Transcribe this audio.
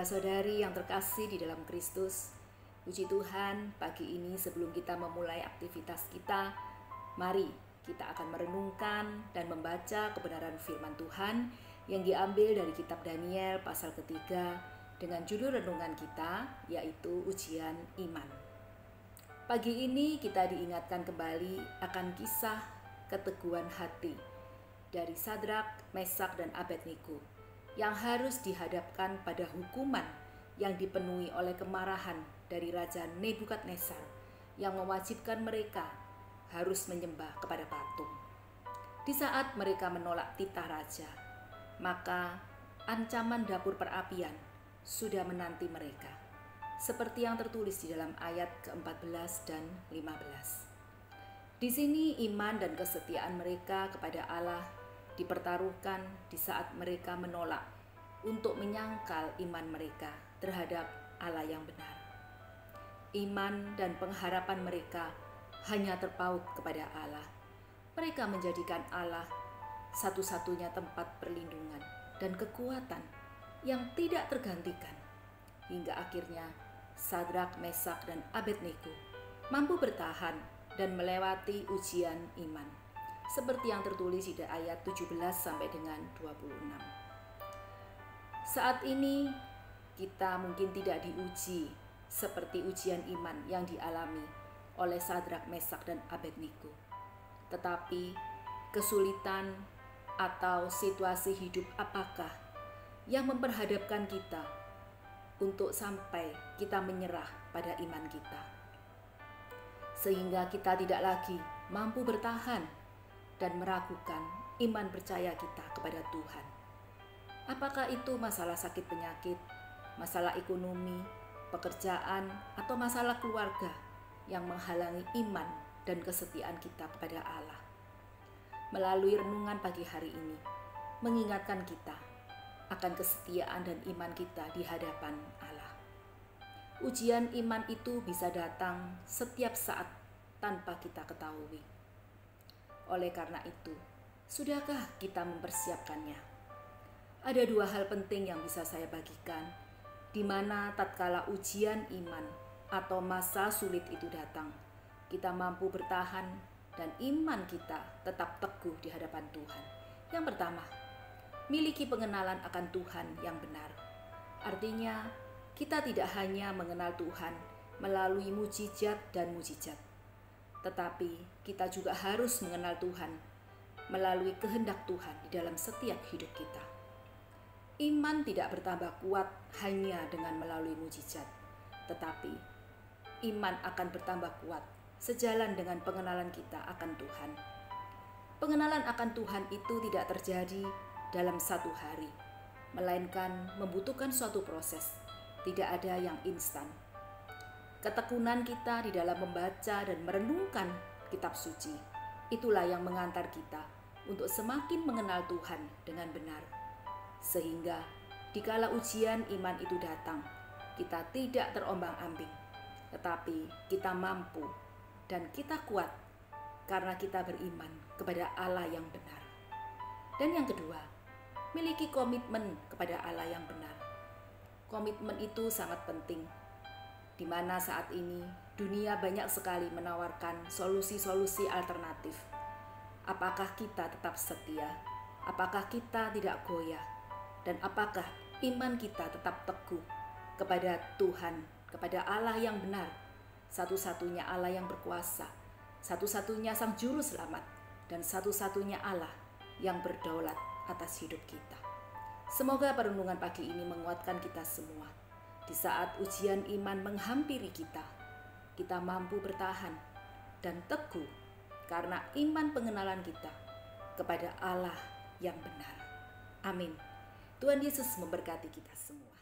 Saudara-saudari yang terkasih di dalam Kristus, puji Tuhan, pagi ini sebelum kita memulai aktivitas kita, mari kita akan merenungkan dan membaca kebenaran firman Tuhan yang diambil dari kitab Daniel pasal ketiga dengan judul renungan kita, yaitu ujian iman. Pagi ini kita diingatkan kembali akan kisah keteguhan hati dari Sadrak, Mesak, dan Abednego yang harus dihadapkan pada hukuman yang dipenuhi oleh kemarahan dari Raja Nebukadnezar yang mewajibkan mereka harus menyembah kepada patung. Di saat mereka menolak titah raja, maka ancaman dapur perapian sudah menanti mereka, seperti yang tertulis di dalam ayat ke-14 dan 15. Di sini iman dan kesetiaan mereka kepada Allah dipertaruhkan di saat mereka menolak untuk menyangkal iman mereka terhadap Allah yang benar. Iman dan pengharapan mereka hanya terpaut kepada Allah. Mereka menjadikan Allah satu-satunya tempat perlindungan dan kekuatan yang tidak tergantikan. Hingga akhirnya Sadrak, Mesak, dan Abednego mampu bertahan dan melewati ujian iman, seperti yang tertulis di ayat 17 sampai dengan 26. Saat ini kita mungkin tidak diuji seperti ujian iman yang dialami oleh Sadrak, Mesak, dan Abednego. Tetapi kesulitan atau situasi hidup apakah yang memperhadapkan kita untuk sampai kita menyerah pada iman kita, sehingga kita tidak lagi mampu bertahan dan meragukan iman percaya kita kepada Tuhan. Apakah itu masalah sakit penyakit, masalah ekonomi, pekerjaan, atau masalah keluarga yang menghalangi iman dan kesetiaan kita kepada Allah? Melalui renungan pagi hari ini, mengingatkan kita akan kesetiaan dan iman kita di hadapan Allah. Ujian iman itu bisa datang setiap saat tanpa kita ketahui. Oleh karena itu, sudahkah kita mempersiapkannya? Ada dua hal penting yang bisa saya bagikan, di mana tatkala ujian iman atau masa sulit itu datang, kita mampu bertahan dan iman kita tetap teguh di hadapan Tuhan. Yang pertama, miliki pengenalan akan Tuhan yang benar. Artinya, kita tidak hanya mengenal Tuhan melalui mujizat dan mujizat, tetapi kita juga harus mengenal Tuhan melalui kehendak Tuhan di dalam setiap hidup kita. Iman tidak bertambah kuat hanya dengan melalui mujizat, tetapi iman akan bertambah kuat sejalan dengan pengenalan kita akan Tuhan. Pengenalan akan Tuhan itu tidak terjadi dalam satu hari, melainkan membutuhkan suatu proses. Tidak ada yang instan. Ketekunan kita di dalam membaca dan merenungkan kitab suci, itulah yang mengantar kita untuk semakin mengenal Tuhan dengan benar. Sehingga dikala ujian iman itu datang, kita tidak terombang-ambing, tetapi kita mampu dan kita kuat karena kita beriman kepada Allah yang benar. Dan yang kedua, miliki komitmen kepada Allah yang benar. Komitmen itu sangat penting, di mana saat ini dunia banyak sekali menawarkan solusi-solusi alternatif. Apakah kita tetap setia? Apakah kita tidak goyah? Dan apakah iman kita tetap teguh kepada Tuhan, kepada Allah yang benar, satu-satunya Allah yang berkuasa, satu-satunya Sang Juru Selamat, dan satu-satunya Allah yang berdaulat atas hidup kita. Semoga perenungan pagi ini menguatkan kita semua. Di saat ujian iman menghampiri kita, kita mampu bertahan dan teguh karena iman pengenalan kita kepada Allah yang benar. Amin. Tuhan Yesus memberkati kita semua.